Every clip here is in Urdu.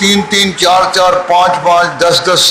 3-3, 4-4, 5-5, 10-10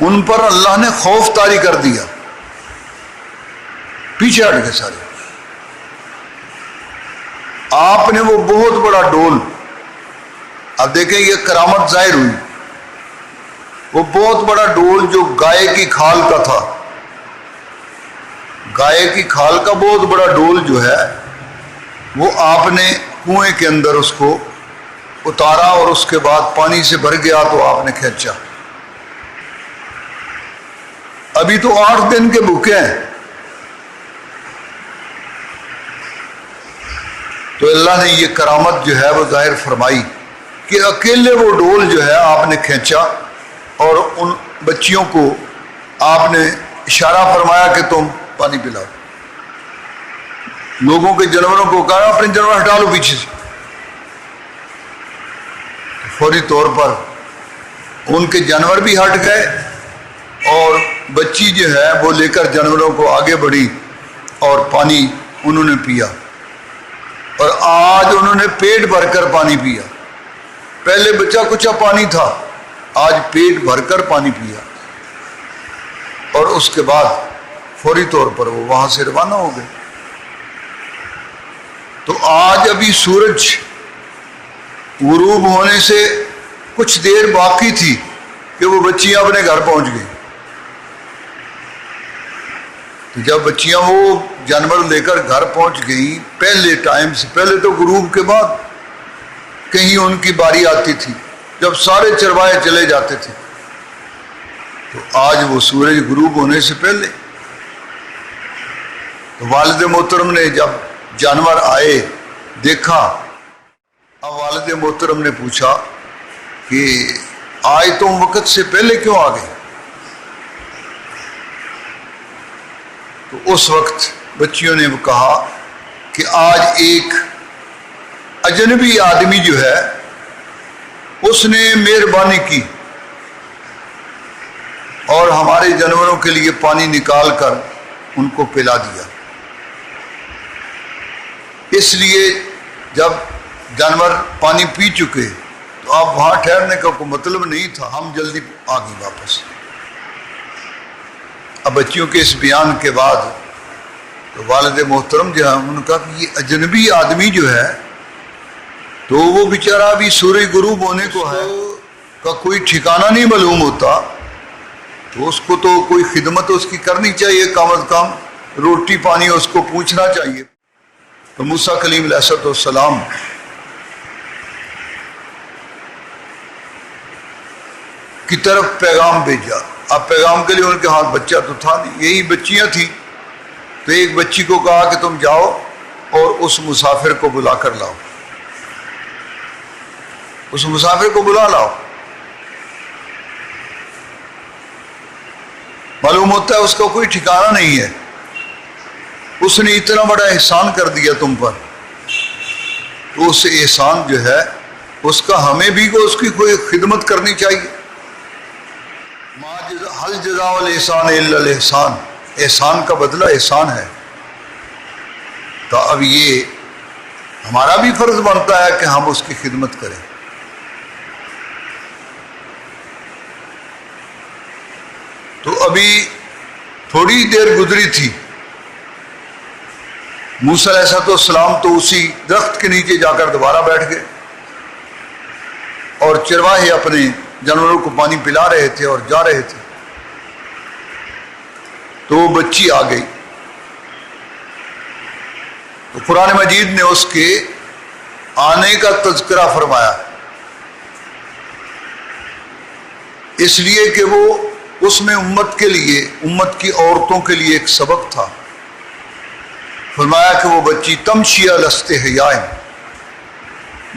ان پر اللہ نے خوف طاری کر دیا، پیچھے ہٹ گئے سارے۔ آپ نے وہ بہت بڑا ڈول، اب دیکھیں یہ کرامت ظاہر ہوئی، وہ بہت بڑا ڈول جو گائے کی کھال کا تھا، گائے کی کھال کا بہت بڑا ڈول جو ہے وہ آپ نے کنویں کے اندر اس کو اتارا، اور اس کے بعد پانی سے بھر گیا تو آپ نے کھینچا۔ ابھی تو 8 دن کے بھوکے ہیں، تو اللہ نے یہ کرامت جو ہے وہ ظاہر فرمائی کہ اکیلے وہ ڈول جو ہے آپ نے کھینچا، اور ان بچیوں کو آپ نے اشارہ فرمایا کہ تم پانی پلاؤ۔ لوگوں کے جانوروں کو کہا اپنے جانور ہٹا لو پیچھے سے، فوری طور پر ان کے جانور بھی ہٹ گئے، اور بچی جو ہے وہ لے کر جانوروں کو آگے بڑھی اور پانی انہوں نے پیا، اور آج انہوں نے پیٹ بھر کر پانی پیا۔ پہلے بچہ کچھ پانی تھا، آج پیٹ بھر کر پانی پیا، اور اس کے بعد فوری طور پر وہ وہاں سے روانہ ہو گئے۔ تو آج ابھی سورج غروب ہونے سے کچھ دیر باقی تھی کہ وہ بچیاں اپنے گھر پہنچ گئی۔ تو جب بچیاں وہ جانور لے کر گھر پہنچ گئیں، پہلے ٹائم سے پہلے تو غروب کے بعد کہیں ان کی باری آتی تھی جب سارے چروائے چلے جاتے تھے، تو آج وہ سورج غروب ہونے سے پہلے۔ تو والد محترم نے جب جانور آئے دیکھا، اب والد محترم نے پوچھا کہ آج تم وقت سے پہلے کیوں آ گئے؟ تو اس وقت بچیوں نے وہ کہا کہ آج ایک اجنبی آدمی جو ہے اس نے مہربانی کی اور ہمارے جانوروں کے لیے پانی نکال کر ان کو پلا دیا، اس لیے جب جانور پانی پی چکے تو اب وہاں ٹھہرنے کا کوئی مطلب نہیں تھا، ہم جلدی آ گئے واپس۔ اب بچیوں کے اس بیان کے بعد تو والد محترم جو ہے انہوں نے کہا کہ یہ اجنبی آدمی جو ہے تو وہ بیچارہ ابھی سورج غروب ہونے کو ہے کا کوئی ٹھکانہ نہیں معلوم ہوتا، تو اس کو تو کوئی خدمت اس کی کرنی چاہیے، کم از کم روٹی پانی اس کو پوچھنا چاہیے۔ تو موسیٰ کلیم علیہ السلام کی طرف پیغام بھیجا۔ اب پیغام کے لیے ان کے ہاتھ بچہ تو تھا نہیں، یہی بچیاں تھیں، تو ایک بچی کو کہا کہ تم جاؤ اور اس مسافر کو بلا کر لاؤ، اس مسافر کو بلا لاؤ۔ معلوم ہوتا ہے اس کا کوئی ٹھکانہ نہیں ہے، اس نے اتنا بڑا احسان کر دیا تم پر، تو اس احسان جو ہے اس کا ہمیں بھی کو اس کی کوئی خدمت کرنی چاہیے۔ حل جزاء الاحسان الا الاحسان، احسان کا بدلہ احسان ہے۔ تو اب یہ ہمارا بھی فرض بنتا ہے کہ ہم اس کی خدمت کریں۔ تو ابھی تھوڑی دیر گزری تھی، موسیٰ علیہ السلام تو اسی درخت کے نیچے جا کر دوبارہ بیٹھ گئے، اور چرواہے اپنے جانوروں کو پانی پلا رہے تھے اور جا رہے تھے۔ تو وہ بچی آ گئی، تو قرآن مجید نے اس کے آنے کا تذکرہ فرمایا، اس لیے کہ وہ اس میں امت کے لیے، امت کی عورتوں کے لیے ایک سبق تھا۔ فرمایا کہ وہ بچی تمشی علی استحیاء،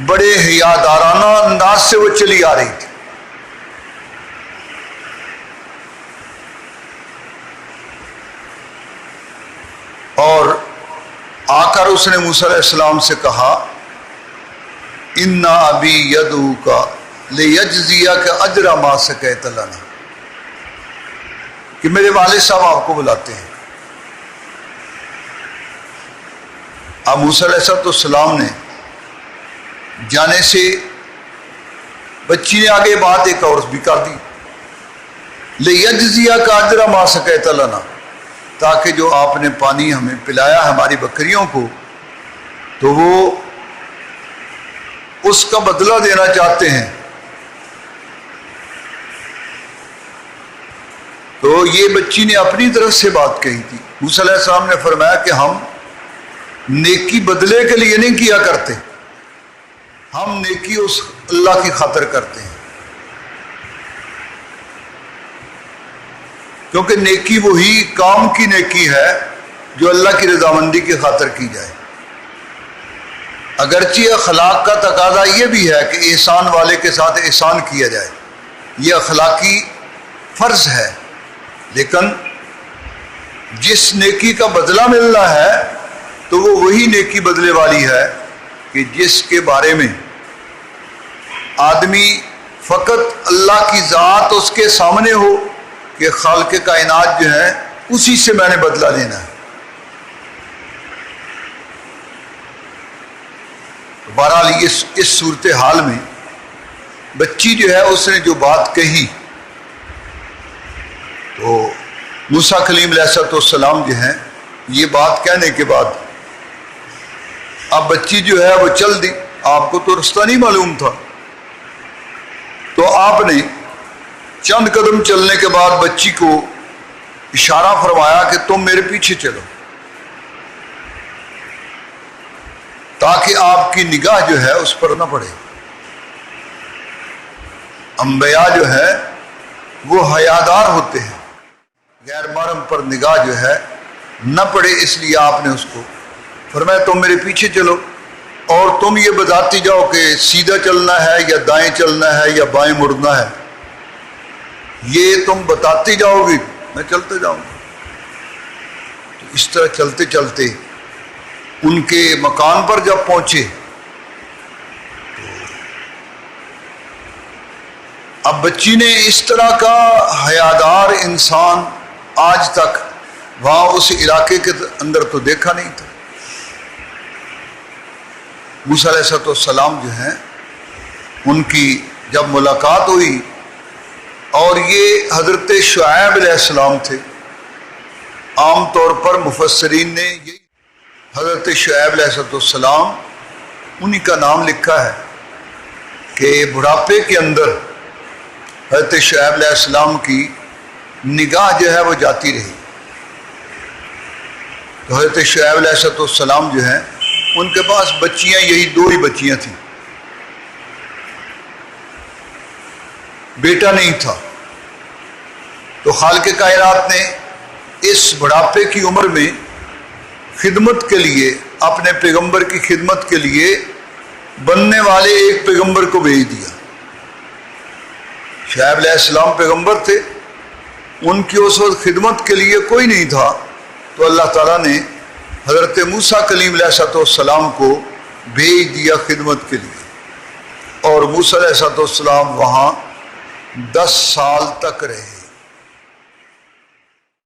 بڑے حیادارانہ انداز سے وہ چلی آ رہی تھی، اور آ کر اس نے موسیٰ علیہ السلام سے کہا اِنَّ أَبِي يَدْعُوكَ لِيَجْزِيَكَ أَجْرَ مَا سَقَيْتَ لَنَا، کہ میرے والد صاحب آپ کو بلاتے ہیں۔ اب موسیٰ علیہ السلام نے جانے سے بچی نے آگے بات ایک اور بھی کر دی لِيَجْزِيَكَ أَجْرَ مَا سَقَيْتَ لَنَا، تاکہ جو آپ نے پانی ہمیں پلایا ہماری بکریوں کو تو وہ اس کا بدلہ دینا چاہتے ہیں۔ تو یہ بچی نے اپنی طرف سے بات کہی تھی۔ موسیٰ علیہ السلام نے فرمایا کہ ہم نیکی بدلے کے لیے نہیں کیا کرتے، ہم نیکی اس اللہ کی خاطر کرتے ہیں، کیونکہ نیکی وہی کام کی نیکی ہے جو اللہ کی رضامندی کی خاطر کی جائے۔ اگرچہ اخلاق کا تقاضا یہ بھی ہے کہ احسان والے کے ساتھ احسان کیا جائے، یہ اخلاقی فرض ہے، لیکن جس نیکی کا بدلہ ملنا ہے تو وہ وہی نیکی بدلے والی ہے کہ جس کے بارے میں آدمی فقط اللہ کی ذات اس کے سامنے ہو کہ خالق کائنات جو ہے اسی سے میں نے بدلہ لینا ہے۔ بہرحال اس صورتحال میں بچی جو ہے اس نے جو بات کہی تو موسیٰ کلیم علیہ السلام جو ہیں یہ بات کہنے کے بعد اب بچی جو ہے وہ چل دی، آپ کو تو رستہ نہیں معلوم تھا، تو آپ نے چند قدم چلنے کے بعد بچی کو اشارہ فرمایا کہ تم میرے پیچھے چلو، تاکہ آپ کی نگاہ جو ہے اس پر نہ پڑے۔ انبیاء جو ہے وہ حیادار ہوتے ہیں، غیر محرم پر نگاہ جو ہے نہ پڑے، اس لیے آپ نے اس کو فرمایا تم میرے پیچھے چلو اور تم یہ بتاتی جاؤ کہ سیدھا چلنا ہے یا دائیں چلنا ہے یا بائیں مڑنا ہے، یہ تم بتاتی جاؤ گی، میں چلتے جاؤں گا۔ تو اس طرح چلتے چلتے ان کے مکان پر جب پہنچے اب بچی نے اس طرح کا حیادار انسان آج تک وہاں اس علاقے کے اندر تو دیکھا نہیں تھا۔ موسیٰ علیہ السلام جو ہیں ان کی جب ملاقات ہوئی، اور یہ حضرت شعیب علیہ السلام تھے، عام طور پر مفسرین نے یہی حضرت شعیب علیہ السلام انہی کا نام لکھا ہے کہ بڑھاپے کے اندر حضرت شعیب علیہ السلام کی نگاہ جو ہے وہ جاتی رہی۔ تو حضرت شعیب علیہ السلام جو ہیں ان کے پاس بچیاں یہی دو ہی بچیاں تھیں، بیٹا نہیں تھا۔ تو خالق کائنات نے اس بڑھاپے کی عمر میں خدمت کے لیے، اپنے پیغمبر کی خدمت کے لیے بننے والے ایک پیغمبر کو بھیج دیا۔ شعیب علیہ السلام پیغمبر تھے، ان کی اس وقت خدمت کے لیے کوئی نہیں تھا، تو اللہ تعالیٰ نے حضرت موسیٰ کلیم علیہ السلام کو بھیج دیا خدمت کے لیے، اور موسیٰ علیہ السلام وہاں 10 سال تک رہے۔